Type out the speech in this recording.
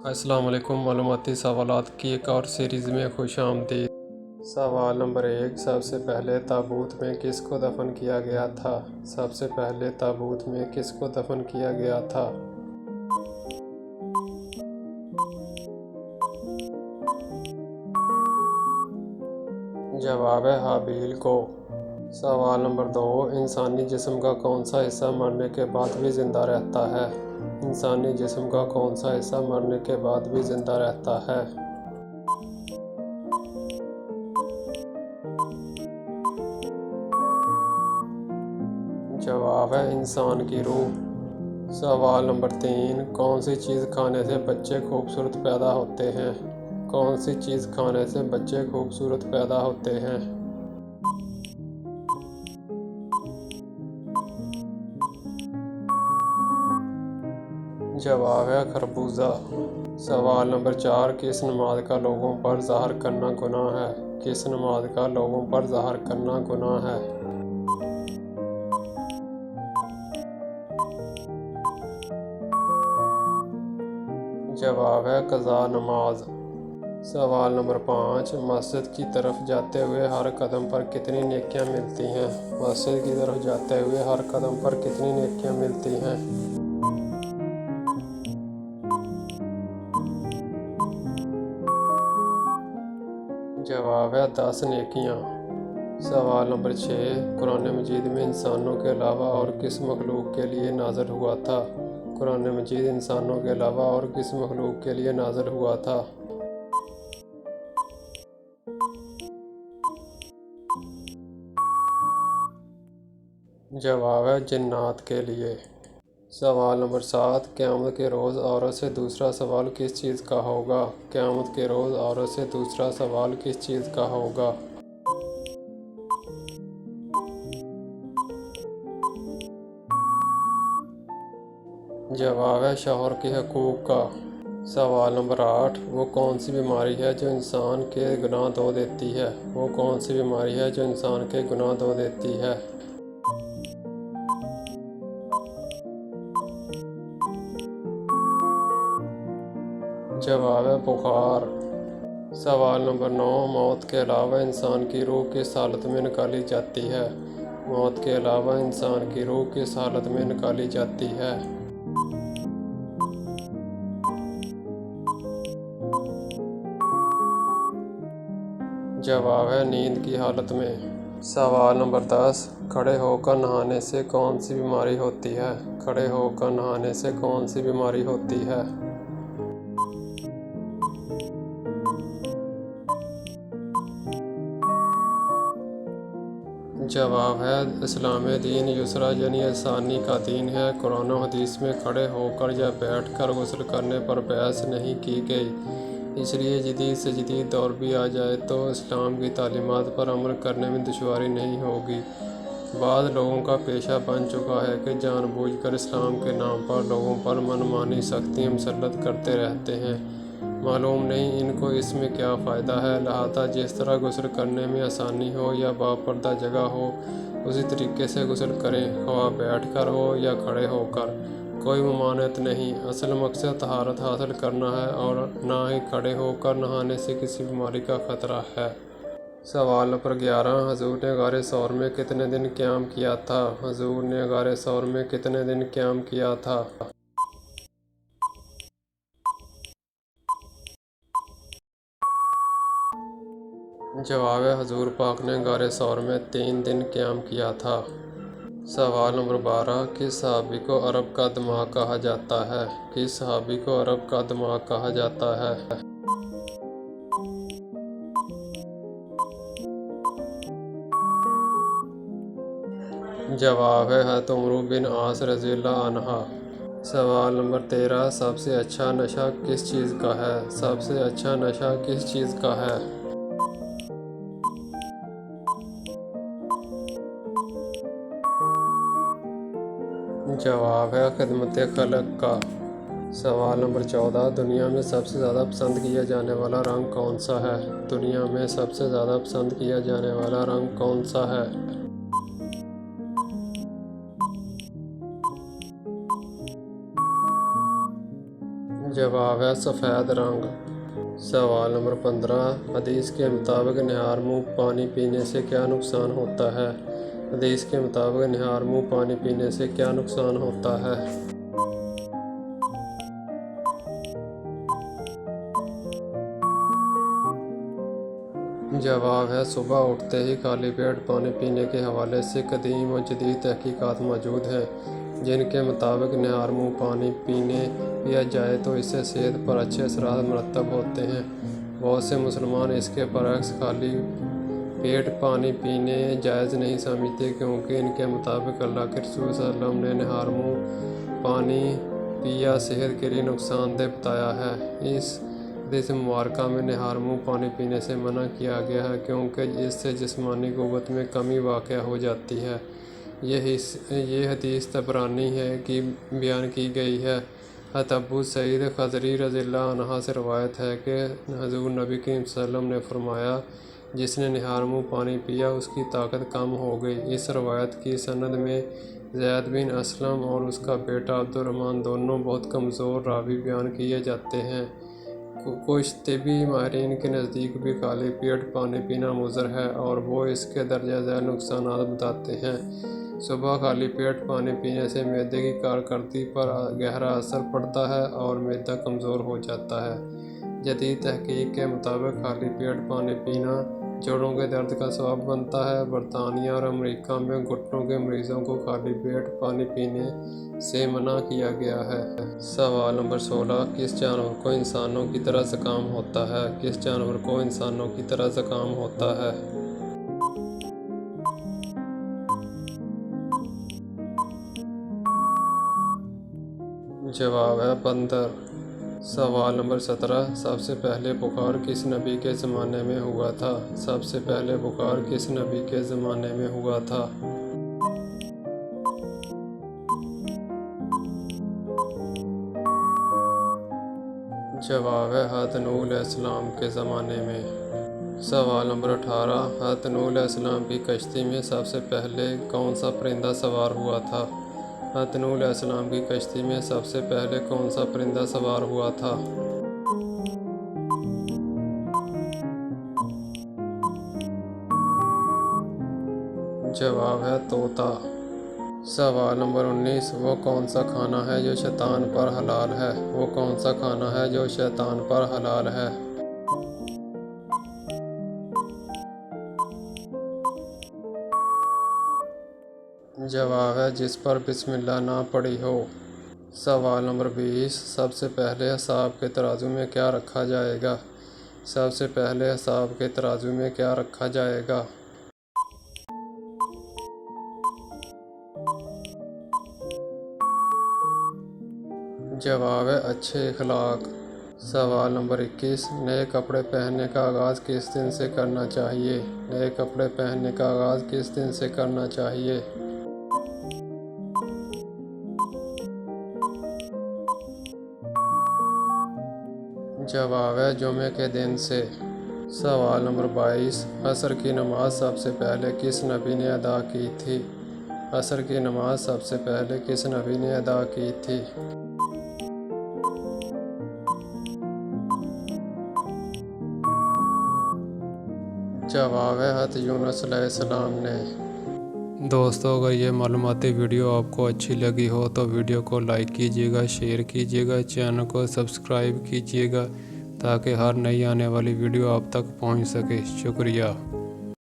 السلام علیکم۔ معلوماتی سوالات کی ایک اور سیریز میں خوش آمدید۔ سوال نمبر 1، سب سے پہلے تابوت میں کس کو دفن کیا گیا تھا؟ سب سے پہلے تابوت میں کس کو دفن کیا گیا تھا؟ جواب ہے حابیل کو۔ سوال نمبر 2، انسانی جسم کا کون سا حصہ مرنے کے بعد بھی زندہ رہتا ہے؟ انسانی جسم کا کون سا حصہ مرنے کے بعد بھی زندہ رہتا ہے؟ جواب ہے انسان کی روح۔ سوال نمبر 3، کون سی چیز کھانے سے بچے خوبصورت پیدا ہوتے ہیں؟ کون سی چیز کھانے سے بچے خوبصورت پیدا ہوتے ہیں؟ جواب ہے خربوزہ۔ سوال نمبر 4، کس نماز کا لوگوں پر ظاہر کرنا گناہ ہے؟ کس نماز کا لوگوں پر ظاہر کرنا گناہ ہے؟ جواب ہے قضا نماز۔ سوال نمبر 5، مسجد کی طرف جاتے ہوئے ہر قدم پر کتنی نیکیاں ملتی ہیں؟ مسجد کی طرف جاتے ہوئے ہر قدم پر کتنی نیکیاں ملتی ہیں؟ جواب ہے 10 نیکیاں۔ سوال نمبر 6، قرآن مجید میں انسانوں کے علاوہ اور کس مخلوق کے لیے نازل ہوا تھا؟ قرآن مجید انسانوں کے علاوہ اور کس مخلوق کے لیے نازل ہوا تھا؟ جواب ہے جنات کے لیے۔ سوال نمبر 7، قیامت کے روز عورت سے دوسرا سوال کس چیز کا ہوگا؟ قیامت کے روز عورت سے دوسرا سوال کس چیز کا ہوگا؟ جواب ہے شوہر کے حقوق کا۔ سوال نمبر 8، وہ کون سی بیماری ہے جو انسان کے گناہ دھو دیتی ہے؟ وہ کون سی بیماری ہے جو انسان کے گناہ دھو دیتی ہے؟ جواب ہے بخار۔ سوال نمبر 9، موت کے علاوہ انسان کی روح کس حالت میں نکالی جاتی ہے؟ موت کے علاوہ انسان کی روح کس حالت میں نکالی جاتی ہے؟ جواب ہے نیند کی حالت میں۔ سوال نمبر 10، کھڑے ہو کر نہانے سے کون سی بیماری ہوتی ہے؟ کھڑے ہو کر نہانے سے کون سی بیماری ہوتی ہے؟ جواب ہے اسلام دین یسرا یعنی آسانی کا دین ہے۔ قرآن و حدیث میں کھڑے ہو کر یا بیٹھ کر غسل کرنے پر بحث نہیں کی گئی، اس لیے جدید سے جدید دور بھی آ جائے تو اسلام کی تعلیمات پر عمل کرنے میں دشواری نہیں ہوگی۔ بعض لوگوں کا پیشہ بن چکا ہے کہ جان بوجھ کر اسلام کے نام پر لوگوں پر منمانی سختیاں مسلط کرتے رہتے ہیں۔ معلوم نہیں ان کو اس میں کیا فائدہ ہے، لہٰذا جس طرح غسل کرنے میں آسانی ہو یا باپردہ جگہ ہو اسی طریقے سے غسل کریں، خواہ بیٹھ کر ہو یا کھڑے ہو کر، کوئی ممانعت نہیں۔ اصل مقصد طہارت حاصل کرنا ہے اور نہ ہی کھڑے ہو کر نہانے سے کسی بیماری کا خطرہ ہے۔ سوال نمبر 11، حضور نے غار ثور میں کتنے دن قیام کیا تھا؟ حضور نے غار ثور میں کتنے دن قیام کیا تھا؟ جواب ہے حضور پاک نے غار ثور میں 3 دن قیام کیا تھا۔ سوال نمبر 12، کس صحابی کو عرب کا دماغ کہا جاتا ہے؟ کس صحابی کو عرب کا دماغ کہا جاتا ہے؟ جواب ہے حضرت عمرو بن عاص رضی اللہ عنہ۔ سوال نمبر 13، سب سے اچھا نشہ کس چیز کا ہے؟ سب سے اچھا نشہ کس چیز کا ہے؟ جواب ہے خدمت خلق کا۔ سوال نمبر 14، دنیا میں سب سے زیادہ پسند کیا جانے والا رنگ کون سا ہے؟ دنیا میں سب سے زیادہ پسند کیا جانے والا رنگ کون سا ہے؟ जवाब है सफ़ेद रंग। सवाल नंबर 15, हदीस के मुताबिक निहार मुँह पानी पीने से क्या नुकसान होता है? हदीस के मुताबिक निहार मुँह पानी पीने से क्या नुकसान होता है? जवाब है सुबह उठते ही खाली पेट पानी पीने के हवाले से कदीम और जदीद तहकीकात मौजूद हैं, जिनके मुताबिक निहार मुँह पानी पिया जाए तो इससे सेहत पर अच्छे असरात मरतब होते हैं। बहुत से मुसलमान इसके बरअक्स खाली पेट पानी पीने जायज़ नहीं समझते, क्योंकि इनके मुताबिक अल्लाह के रसूल सल्लल्लाहु अलैहि वसल्लम ने निहार मुँह पानी पिया सेहत के लिए नुकसानदेह बताया है। इस हदीस मुबारका में निहार मुँह पानी पीने से मना किया गया है, क्योंकि इससे जिस्मानी क़ुव्वत में कमी वाक़या हो जाती है। ये हदीस तबरानी है कि बयान की गई है। हज़रत अबू सईद खदरी रज़ियल्लाहु अन्हु से रवायत है कि हुज़ूर नबी करीम सल्लल्लाहु अलैहि वसल्लम ने फरमाया, जिसने निहार मुँह पानी पिया उसकी ताकत कम हो गई। इस रवायत की सनद में ज़ैद बिन असलम और उसका बेटा अब्दुर्रहमान दोनों बहुत कमज़ोर रावी बयान किए जाते हैं। कुछ तिबी माहिरीन के नज़दीक भी खाली पेट पानी पीना मुज़र है और वो इसके दर्जा ज़ैल नुकसानात बताते हैं। सुबह खाली पेट पानी पीने से मैदे की कारकर्दगी पर गहरा असर पड़ता है और मैदा कमज़ोर हो जाता है। जदीद तहकीक के मुताबिक खाली पेट पानी पीना जोड़ों के दर्द का सबब बनता है। बरतानिया और अमेरिका में घुटनों के मरीज़ों को खाली पेट पानी पीने से मना किया गया है। सवाल नंबर 16, किस जानवर को इंसानों की तरह ज़ुकाम होता है? किस जानवर को इंसानों की तरह ज़ुकाम होता है? जवाब है बंदर। सवाल नंबर 17, सबसे पहले बुखार किस नबी के ज़माने में हुआ था? सबसे पहले बुखार किस नबी के ज़माने में हुआ था? जवाब है हज़रत नूह अलैहिस्सलाम के ज़माने में। सवाल नंबर 18, हज़रत नूह अलैहिस्सलाम की कश्ती में सबसे पहले कौन सा परिंदा सवार हुआ था? हज़रत नूह अलैहिस्सलाम की कश्ती में सबसे पहले कौन सा परिंदा सवार हुआ था? जवाब है तोता। सवाल नंबर 19, वो कौन सा खाना है जो शैतान पर हलाल है? वो कौन सा खाना है जो शैतान पर हलाल है? जवाब है जिस पर बिस्मिल्लाह ना पड़ी हो। सवाल नंबर 20, सबसे पहले हिसाब के तराजू में क्या रखा जाएगा? सबसे पहले हिसाब के तराजू में क्या रखा जाएगा? जवाब है अच्छे अखलाक। सवाल नंबर 21, नए कपड़े पहनने का आगाज़ किस दिन से करना चाहिए? नए कपड़े पहनने का आगाज़ किस दिन से करना चाहिए? जवाब है जुमे के दिन से। सवाल नंबर 22, असर की नमाज सबसे पहले किस नबी ने अदा की थी? असर की नमाज सबसे पहले किस नबी ने अदा की थी? जवाब है हज़रत यूनुस अलैहिस्सलाम ने। दोस्तों, अगर ये मालूमाती वीडियो आपको अच्छी लगी हो तो वीडियो को लाइक कीजिएगा, शेयर कीजिएगा, चैनल को सब्सक्राइब कीजिएगा ताकि हर नई आने वाली वीडियो आप तक पहुंच सके। शुक्रिया।